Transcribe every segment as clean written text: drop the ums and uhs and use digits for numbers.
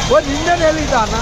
నిన్నే తెలీదా అన్న?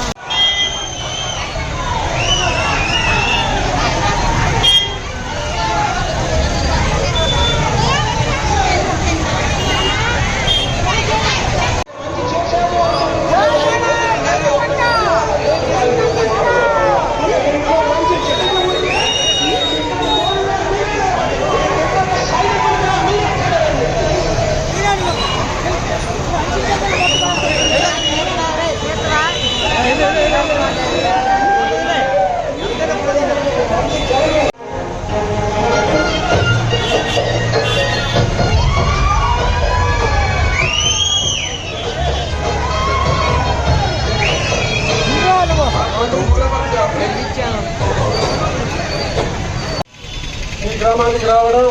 ఈ గ్రామానికి రావడం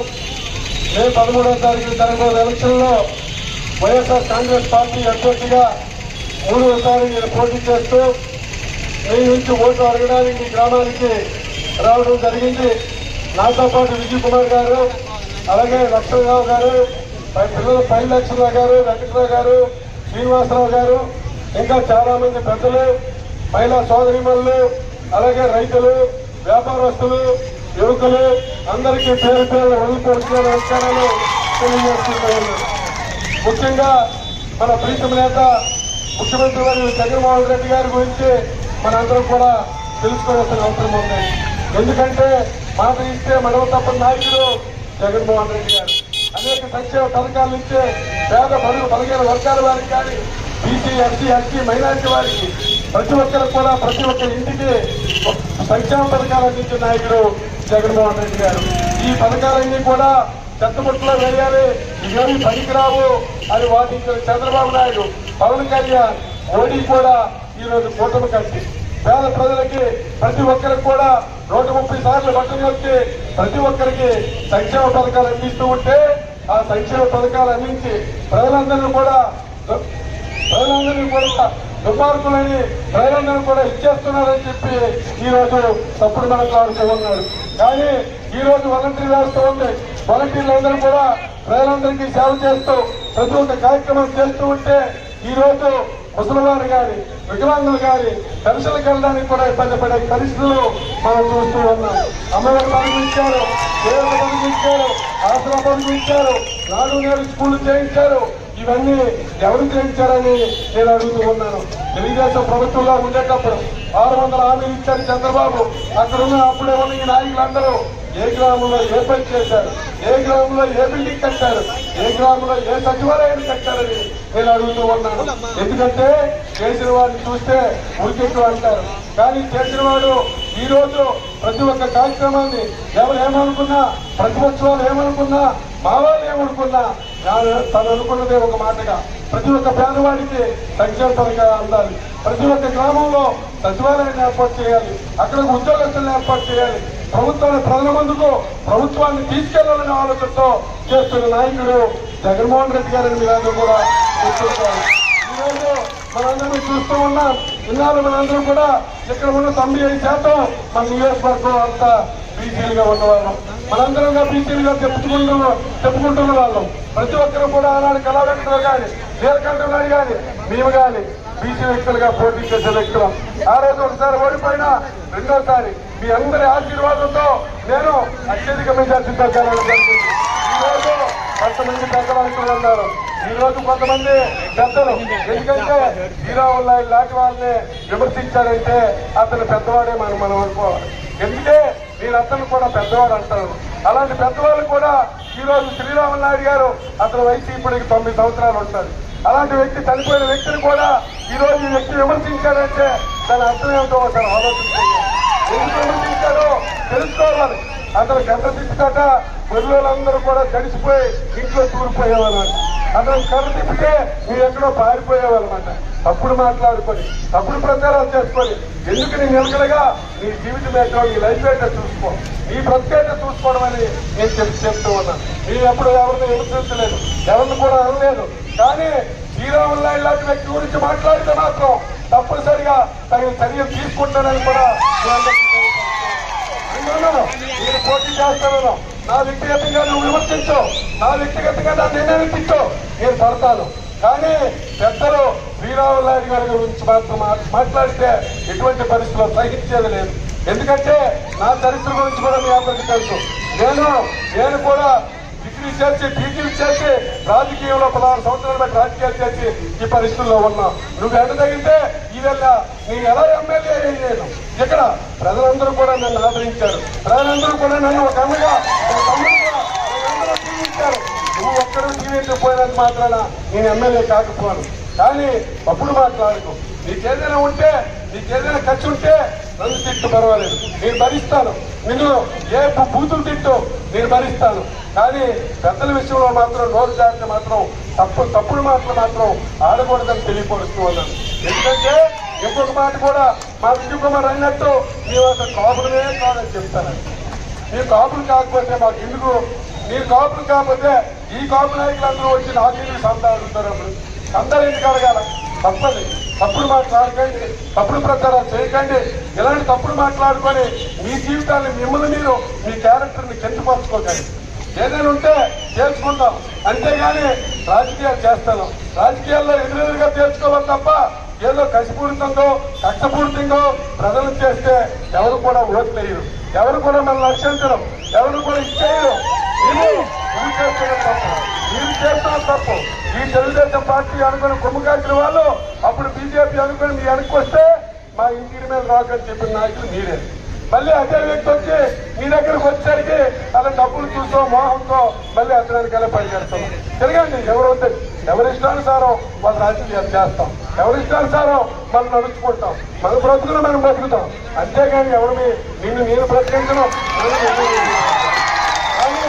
మే 13వ తారీఖు జరగబోయే ఎలక్షన్లో వైఎస్ఆర్ కాంగ్రెస్ పార్టీ అభ్యర్థిగా 3వసారి నేను పోటీ చేస్తూ మీ నుంచి ఓటు అడగడానికి ఈ గ్రామానికి రావడం జరిగింది. నాతో పాటు విజయ్ కుమార్ గారు, అలాగే లక్ష్మణరావు గారు, పిల్లల పై లక్ష్మణరావు గారు, వెంకటరావు గారు, శ్రీనివాసరావు గారు, ఇంకా చాలా మంది పెద్దలు, మహిళా సోదరిమణులు, అలాగే రైతులు, వ్యాపారస్తులు, యువకులు అందరికీ పేరు పేరు వదిలిపడుతున్న నమస్కారాలు తెలియజేస్తున్నాను. ముఖ్యంగా మన ప్రీతం నేత ముఖ్యమంత్రి వారు జగన్మోహన్ రెడ్డి గారి గురించి మనందరం కూడా తెలుసుకోవాల్సిన అవసరం ఉంది. ఎందుకంటే మాట ఇస్తే మనవ తప్పని నాయకుడు జగన్మోహన్ రెడ్డి గారు. అనేక సంక్షేమ పథకాలు ఇచ్చే పేద బడుగు బలహీన వర్గాల వారికి కానీ, బీసీ, ఎస్సీ, ఎస్టీ, మైనారిటీ వారికి ప్రతి ఒక్కరికి కూడా ప్రతి ఒక్క ఇంటికి సంక్షేమ పథకాలు అందించిన నాయకుడు జగన్మోహన్ రెడ్డి గారు. ఈ పథకాలన్నీ కూడా చెత్తబుట్టలో వేయాలి, ఇవేమి పనికిరావు అని వాదించిన చంద్రబాబు నాయుడు, పవన్ కళ్యాణ్, మోడీ కూడా ఈరోజు కూటమి కట్టి పేద ప్రజలకి ప్రతి ఒక్కరికి కూడా 130 సార్లు బట్టలు వచ్చి ప్రతి ఒక్కరికి సంక్షేమ పథకాలు అందిస్తూ ఉంటే, ఆ సంక్షేమ పథకాలు అందించి ప్రజలందరినీ కూడా దుర్మార్గులని ప్రజలందరూ కూడా ఇచ్చేస్తున్నారని చెప్పి ఈరోజు తప్పుడు మనకు ఉన్నాడు. కానీ ఈ రోజు వాలంటీర్ వ్యవస్థ ఉంది. వాలంటీర్లందరూ కూడా ప్రజలందరికీ సేవ చేస్తూ ప్రతి ఒక్క కార్యక్రమం చేస్తూ ఉంటే ఈ రోజు ముసలివారు కానీ, వికలాంగులు కానీ పెన్షన్లకు వెళ్ళడానికి కూడా ఇబ్బంది పడే పరిస్థితులు మనం చూస్తూ ఉన్నాం. అమ్మవారి పనులు ఇచ్చారు, దేవుల పనులు ఇచ్చారు, ఆసరా పనులు ఇచ్చారు, నాడు నేడు స్కూళ్లు చేయించారు. ఇవన్నీ ఎవరు చేయించారని నేను అడుగుతూ ఉన్నాను. తెలుగుదేశం ప్రభుత్వంలో ఉండేటప్పుడు 600 హామీలు ఇచ్చారు చంద్రబాబు. అక్కడున్న అప్పుడే ఉన్న ఈ నాయకులందరూ ఏ గ్రామంలో ఏ పని చేశారు, ఏ గ్రామంలో ఏ బిల్డింగ్ కట్టారు, ఏ గ్రామంలో ఏ సచివాలయాన్ని కట్టారని నేను అడుగుతూ ఉన్నాను. ఎందుకంటే చేసిన వాడిని చూస్తే ఉరికెట్టు అంటారు. కానీ చేసిన వాడు ఈ రోజు ప్రతి ఒక్క కార్యక్రమాన్ని ఎవరు ఏమనుకున్నా, ప్రతిపక్షాలు ఏమనుకున్నా, మా వాళ్ళు ఏమనుకున్నా తను అనుకున్నదే ఒక మాటగా ప్రతి ఒక్క పేదవాడికి సంక్షేమ పథకాలు అందాలి, ప్రతి ఒక్క గ్రామంలో సచివాలయాన్ని ఏర్పాటు చేయాలి, అక్కడ ఉద్యోగస్తులను ఏర్పాటు చేయాలి, ప్రభుత్వాన్ని ప్రజల ముందుకు ప్రభుత్వాన్ని తీసుకెళ్లాలనే ఆలోచనతో చేస్తున్న నాయకుడు జగన్మోహన్ రెడ్డి గారిని మీరందరూ కూడా గుర్తించాలి. ఈరోజు మనందరం చూస్తూ ఉన్నాం. ఇన్నాళ్ళు మనందరం కూడా ఇక్కడ ఉన్న 95% మన నియోజకవర్గం అంతా బీసీలుగా ఉన్నవాళ్ళం. మనందరంగా బీసీలుగా చెప్పుకుంటున్న వాళ్ళం. ప్రతి ఒక్కరు కూడా ఆనాడు కళావ్యక్తులు కానీ, నీలకంఠం గారు కానీ, మేము కానీ బీసీ వ్యక్తులుగా పోటీ చేసే వ్యక్తులు. ఆ రోజు ఒకసారి ఓడిపోయినా రెండోసారి మీ అందరి ఆశీర్వాదంతో నేను అత్యధిక మెజార్టీతో గెలవడం జరిగింది. ఈ రోజు కొంతమంది పెద్దలు అంటూ ఉన్నారు, ఈ రోజు కొంతమంది పెద్దలు ఎందుకంటే శ్రీరాములు లాంటి వాళ్ళని విమర్శించారంటే అతను పెద్దవాడే మనం అనుకోవాలి. ఎందుకంటే మీరు అతను కూడా పెద్దవాడు అంటారు. అలాంటి పెద్దవాళ్ళు కూడా ఈ రోజు శ్రీరాములు నాయుడు గారు అతని వయసు ఇప్పటికి 9 సంవత్సరాలు ఉంటారు. అలాంటి వ్యక్తి చనిపోయిన వ్యక్తిని కూడా ఈ రోజు ఈ వ్యక్తి విమర్శించాడంటే దాని అర్థం ఏమిటో ఒకసారి ఆలోచించాలి. ఎందుకు విమర్శించాడో తెలుసుకోవాలి. అతను గంట తిప్పుతాట గొర్రెలందరూ కూడా తడిసిపోయి ఇంట్లో తూరిపోయేవాళ్ళమాట. అతను కర్ర తిప్పితే మీరు ఎక్కడో పారిపోయేవాళ్ళమాట. తప్పుడు మాట్లాడుకొని తప్పుడు ప్రచారాలు చేసుకొని ఎందుకు నీ నిలకడగా నీ జీవితం ఏంటో, నీ లైఫ్ ఏంటో చూసుకో, నీ బ్రతికేటో చూసుకోవడం అని నేను చెప్తూ ఉన్నాను. మీరు ఎప్పుడు ఎవరిని విమర్శించలేదు, ఎవరిని కూడా అనలేదు. కానీ శ్రీరాములు నాయుడు లాంటి వ్యక్తి గురించి మాట్లాడితే మాత్రం తప్పనిసరిగా తగిన చర్యలు తీసుకుంటానని కూడా నేను పోటీ చేస్తాను. నా వ్యక్తిగతంగా నువ్వు విమర్శించు, నా వ్యక్తిగతంగా నా నిర్ణయించు, నేను పడతాను. కానీ పెద్దలు వీరావు నాయుడు గారి గురించి మాత్రం మాట్లాడితే ఎటువంటి పరిస్థితుల్లో సహించేది లేదు. ఎందుకంటే నా చరిత్ర గురించి కూడా మీ అందరికీ తెలుసు. నేను కూడా డిగ్రీ చేసి పీజీలు చేసి రాజకీయంలో 16 సంవత్సరాలు బట్టి రాజకీయాలు చేసి ఈ పరిస్థితుల్లో ఉన్నా. నువ్వు ఎండ తగిలితే ఈవేళ నేను ఎలా ఎమ్మెల్యే అయ్యాను. ఇక్కడ ప్రజలందరూ కూడా నన్ను ఆదరించారు. ప్రజలందరూ కూడా నన్ను ఒక అన్నగా జీవించారు. నువ్వు ఒక్కడూ జీవించి పోయినంత మాత్రాన నేను ఎమ్మెల్యే కాకపోను. కానీ అప్పుడు మాట్లాడుకో. నీకేదైనా ఉంటే, నీకేదైనా ఖర్చు ఉంటే నన్ను తిట్టు, పర్వాలేదు, నేను భరిస్తాను. నిన్ను ఏ బూతులు తిట్టు నేను భరిస్తాను. కానీ పెద్దల విషయంలో మాత్రం నోరు జాగ్రత్త మాత్రం తప్పుడు మాటలు మాత్రం ఆడకూడదని తెలియపరుస్తూ ఉన్నాను. ఎందుకంటే ఇంకొక మాట కూడా మా విజయ్ కుమార్ అన్నట్టు మేము అసలు కాపులనే కాదని చెప్తానండి. మీరు కాపులు కాకపోతే మాకు ఎందుకు? మీరు కాపులు కాకపోతే ఈ కాపు నాయకులందరూ వచ్చి నాకెందుకు సంతా అడుగుతారు? అప్పుడు అందరూ ఎందుకు అడగాల? తప్పది. తప్పుడు మాట్లాడకండి, తప్పుడు ప్రచారాలు చేయకండి. ఇలాంటి తప్పుడు మాట్లాడుకొని మీ జీవితాన్ని మిమ్మల్ని మీరు మీ క్యారెక్టర్ని కించపరచుకోకండి. ఏదైనా ఉంటే తేల్చుకుంటాం, అంతేగాని రాజకీయాలు చేస్తాను. రాజకీయాల్లో ఎదురెదురుగా తేల్చుకోవాలి తప్ప ఏదో కసిపూరితంగా కష్టపూరితంగా ప్రజలు చేస్తే ఎవరు కూడా ఓట్లేయరు, ఎవరు కూడా మనల్ని రక్షించడం, ఎవరు కూడా ఇచ్చేయరు. మీరు చేస్తున్న తప్పు. ఈ తెలుగుదేశం పార్టీ అనుకుని కొమ్ము కాసిన వాళ్ళు అప్పుడు బీజేపీ అనుకుని మీ వెనక్కి వస్తే మా ఇంటి మీద రాకని చెప్పిన నాయకులు మీరే. మళ్ళీ అదే వ్యక్తి వచ్చి మీ దగ్గరకు వచ్చేసరికి అలా డబ్బులు చూసో మోహంతో మళ్ళీ అతనికల్లా పనిచేస్తాం. తిరగండి. ఎవరి ఇష్టానుసారం వాళ్ళ రాజకీయాలు చేస్తాం, ఎవరి ఇష్టానుసారం మనం నడుచుకుంటాం, మన బ్రతుకులు మనం బ్రతుకుతాం. అంతేగాని ఎవరిని నేను ప్రశ్నించను. కానీ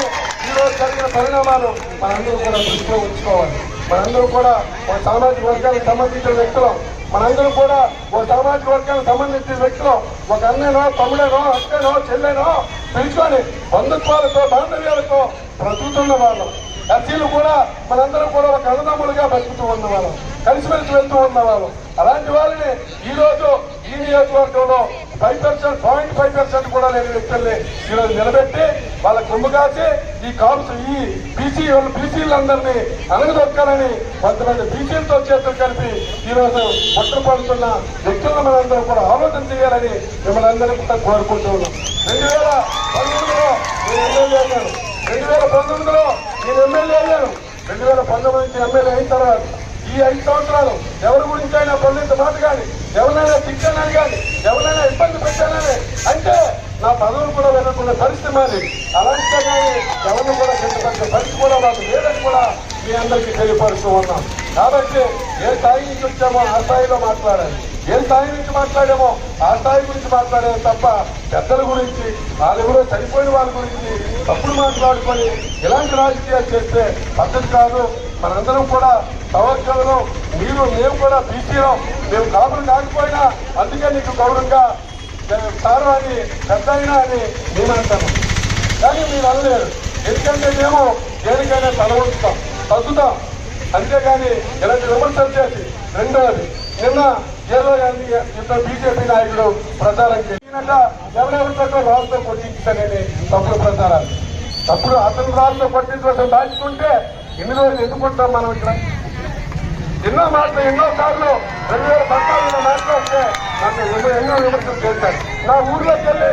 ఈరోజు జరిగిన పరిణామాలు మనందరూ కూడా దృష్టిలో ఉంచుకోవాలి. మనందరూ కూడా ఒక సామాజిక వర్గానికి సంబంధించిన వ్యక్తులు, మనందరూ కూడా ఓ సామాజిక వర్గానికి సంబంధించిన వ్యక్తులు, ఒక అన్ననో తమ్ముడేనో అక్కనో చెల్లెనో పిలుచుకొని బంధుత్వాలతో బాంధవ్యాలతో బ్రతుకుతున్న వాళ్ళం. ఎస్సీలు కూడా మనందరూ కూడా ఒక అన్నదమ్ములుగా బతుకుతూ ఉన్నవాళ్ళం, కలిసిమెలిసి వెళ్తూ ఉన్నవాళ్ళం. అలాంటి వాళ్ళని ఈరోజు ఈ నియోజకవర్గంలో 0.5% కూడా లేని వ్యక్తుల్ని ఈరోజు నిలబెట్టి వాళ్ళ కొమ్ము కాసి ఈ బీసీలందరినీ అనగదొక్కాలని కొంతమంది బీసీలతో చేతులు కలిపి ఈరోజు పట్టుపడుతున్న వ్యక్తులను మనందరూ కూడా ఆలోచన చేయాలని మిమ్మల్ని అందరినీ కూడా కోరుకుంటూ ఉన్నాం. 2019లో నేను ఎమ్మెల్యే అయ్యాను. 2019లో నేను ఎమ్మెల్యే అయ్యాను. 2019 నుంచి ఎమ్మెల్యే అయిన తర్వాత ఈ 5 సంవత్సరాలు ఎవరి గురించి అయినా పొందింత మాట కానీ, ఎవరినైనా శిక్షణని కానీ, ఎవరినైనా ఇబ్బంది పెట్టానని అంటే నా పదవులు కూడా వెళ్ళకుండా పరిస్థితి మాది. అలాంటిదే కానీ ఎవరిని కూడా కిందపరిచే పరిస్థితి కూడా మాకు లేదని కూడా మీ అందరికీ తెలియపరుస్తూ ఉన్నాం. కాబట్టి ఏ స్థాయి నుంచి వచ్చామో ఆ స్థాయిలో మాట్లాడాలి, ఏ స్థాయి నుంచి మాట్లాడామో ఆ స్థాయి గురించి మాట్లాడాలి తప్ప పెద్దల గురించి, వాళ్ళెవరో చనిపోయిన వాళ్ళ గురించి తప్పుడు మాట్లాడుకొని ఇలాంటి రాజకీయాలు చేస్తే పద్ధతి కాదు. మనందరం కూడా సంవత్సరంలో మేము కూడా బీసీలో మేము కాపులు కాకపోయినా అందుకే నీకు గౌరవంగా సారు అని పెద్ద అయినా అని మేము అంటాము. కానీ మీరు అనలేరు. ఎందుకంటే మేము దేనికైనా తల ఉంచుతాం, తగ్గుతాం. అంతేగాని ఇలాంటి విమర్శలు చేసి రెండోది నిన్న ఏదో ఇద్దరు బీజేపీ నాయకుడు ప్రచారం చేసినట్ట ఎవరెవరితో రాళ్ళతో కొట్టించానని తప్పుడు ప్రచారాలు. తప్పుడు అతను రాళ్ళతో కొట్టించడం దాచుకుంటే ఎన్ని రోజులు ఎందుకుంటాం మనం ఇక్కడ? ఎన్నోసార్లు 2014లో మాట్లాడితే నన్ను ఎన్నో విమర్శలు చేశారు. నా ఊర్లోకి వెళ్ళి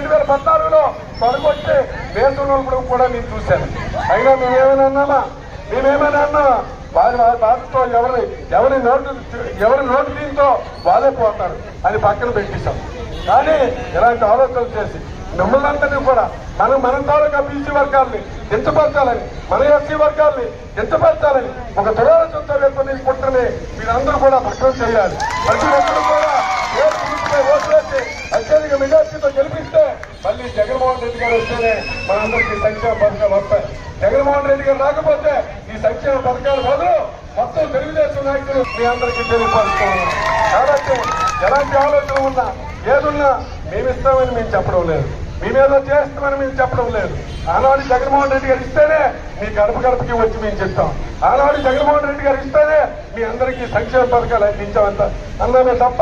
2014లో తొలగొట్టి దేశంలో కూడా నేను చూశాను. అయినా మేమేమైనా అన్నామా? వారి బాధతో ఎవరి నోటు దీంతో వాళ్ళే పోతారు అని పక్కన పెట్టేశాం. కానీ ఇలాంటి ఆలోచనలు చేసి మిమ్మల్ని అందరినీ కూడా మన తాలూకా బీసీ వర్గాల్ని ఎంతపరచాలని, మన ఎస్సీ వర్గాల్ని ఎంతపరచాలని ఒక దురాలోచనతో వేసుకుని కుట్రని మీరందరూ కూడా పక్కన చేయాలి. ప్రతి ఒక్కరు కూడా ఓట్లు వేసి అత్యధిక మెజార్టీతో గెలిపిస్తే మళ్ళీ జగన్మోహన్ రెడ్డి గారు వస్తేనే మనందరికీ సంక్షేమ పథకాలు వస్తాయి. జగన్మోహన్ రెడ్డి గారు రాకపోతే ఈ సంక్షేమ పథకాలు బదులు మొత్తం తెలుగుదేశం నాయకులు మీ అందరికీ తెలియపరుస్తున్నాం. కాబట్టి ఎలాంటి ఆలోచన ఉన్నా ఏదున్నా మేమిస్తామని మేము చెప్పడం లేదు, మేమేదో చేస్తామని మేము చెప్పడం లేదు. ఆనాడు జగన్మోహన్ రెడ్డి గారు ఇస్తేనే మీ గడపకి వచ్చి మేము చెప్తాం. ఆనాడు జగన్మోహన్ రెడ్డి గారు ఇస్తేనే మీ అందరికీ సంక్షేమ పథకాలు అందించామంట అన్నామే తప్ప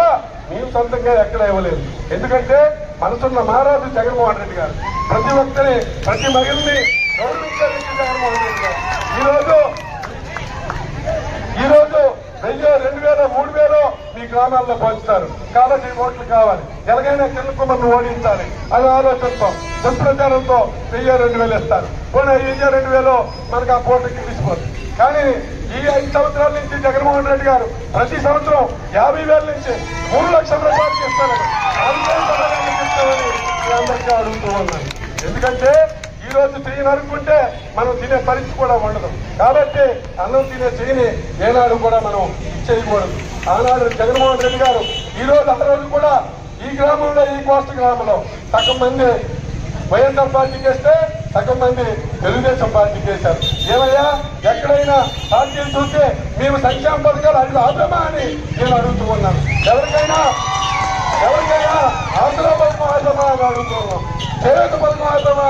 మేము సొంతంగా ఎక్కడ ఇవ్వలేదు. ఎందుకంటే మనసున్న మహారాజు జగన్మోహన్ రెడ్డి గారు, ప్రతి ఒక్కరిని ప్రతి మహిళని గౌరవించే వ్యక్తి జగన్మోహన్ రెడ్డి గారు. ఈరోజు వెయ్యో 2000 3000 మీ గ్రామాల్లో పంచుతారు. కాబట్టి ఓట్లు కావాలి, ఎలాగైనా కిరణ్ కుమార్ను ఓడించాలి అనే ఆలోచనతో దుష్ప్రచారంతో 1000 2000 ఇస్తారు. పోనీ 1000 2000 మనకు ఆ పూటకి తీసుకోవాలి. కానీ ఈ 5 సంవత్సరాల నుంచి జగన్మోహన్ రెడ్డి గారు ప్రతి సంవత్సరం 50,000 నుంచి 3 లక్షల రూపాయలకి ఇస్తారని అందరికీ అడుగుతూ ఉన్నాను. ఎందుకంటే ఈ రోజు చెయ్యి నరుక్కుంటే మనం తినే పరిస్థితి కూడా ఉండదు. కాబట్టి అన్నం తినే చెయ్యిని ఏనాడు కూడా మనం ఇచ్చేయకూడదు. ఆనాడు జగన్మోహన్ రెడ్డి గారు ఈ రోజు ఆ రోజు కూడా ఈ గ్రామంలో ఈ కోస్ట గ్రామంలో సగం మంది వైఎస్ఆర్ పార్టీకి వేస్తే సగం మంది తెలుగుదేశం పార్టీకి వేశారు. ఏమయ్యా ఎక్కడైనా పార్టీలు చూస్తే మేము సంక్షేమ పథకాలు అడిగి ఆపేమా అని నేను అడుగుతూ ఉన్నాను. ఎవరికైనా ఆంధ్ర పథకం ఆపేమా అని అడుగుతూ ఉన్నాం, చేయూత పథకం ఆపేమా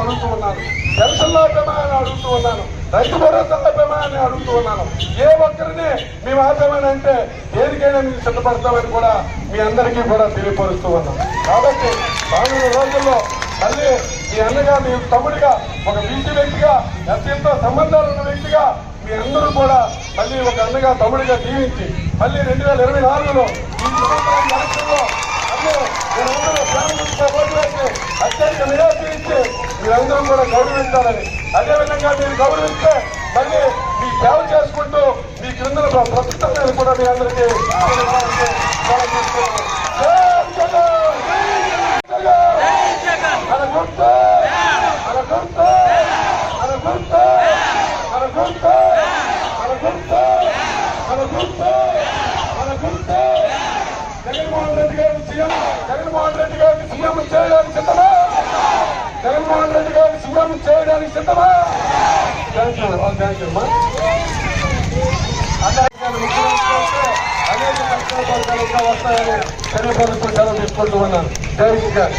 అడుగుతూ ఉన్నాను, పెన్షన్లు ఆపేమా అని అడుగుతూ ఉన్నాను, రైతు భరోసా ఆపేమా అని అడుగుతూ ఉన్నాను. ఏ ఒక్కరిని మేము ఆపేమని అంటే దేనికైనా మేము సిద్ధపడతామని కూడా మీ అందరికీ కూడా తెలియపరుస్తూ ఉన్నాం. కాబట్టి రానున్న రోజుల్లో మళ్ళీ మీ అన్నగా మీ తమ్ముడిగా ఒక బీసీ వ్యక్తిగా ఎస్సీలతో సంబంధాలు ఉన్న వ్యక్తిగా మీ అందరూ కూడా మళ్ళీ ఒక అన్నగా తమ్ముడిగా జీవించి మళ్ళీ 2024లో ఈ ఎలక్షన్లో మీరందరూ ప్రారంభించే ఓట్లు వేసి అత్యధిక మెజార్టీ ఇచ్చి మీరందరూ కూడా గౌరవించాలని, అదేవిధంగా మీరు గౌరవిస్తే మళ్ళీ మీ సేవ చేసుకుంటూ మీ క్రిందన ప్రస్తుతం కూడా మీ అందరికీ జగన్మోహన్ రెడ్డి గారిని సీఎం చేయడానికి సిద్ధమా? జగన్మోహన్ రెడ్డి గారిని సీఎం చేయడానికి సిద్ధమా? థ్యాంక్ యూ అనేక సంక్షేమ పథకాలు ఇంకా వస్తాయని తెలియపరుస్తూ సెలవు తీసుకుంటూ ఉన్నాను. జై శ్రీ గారు.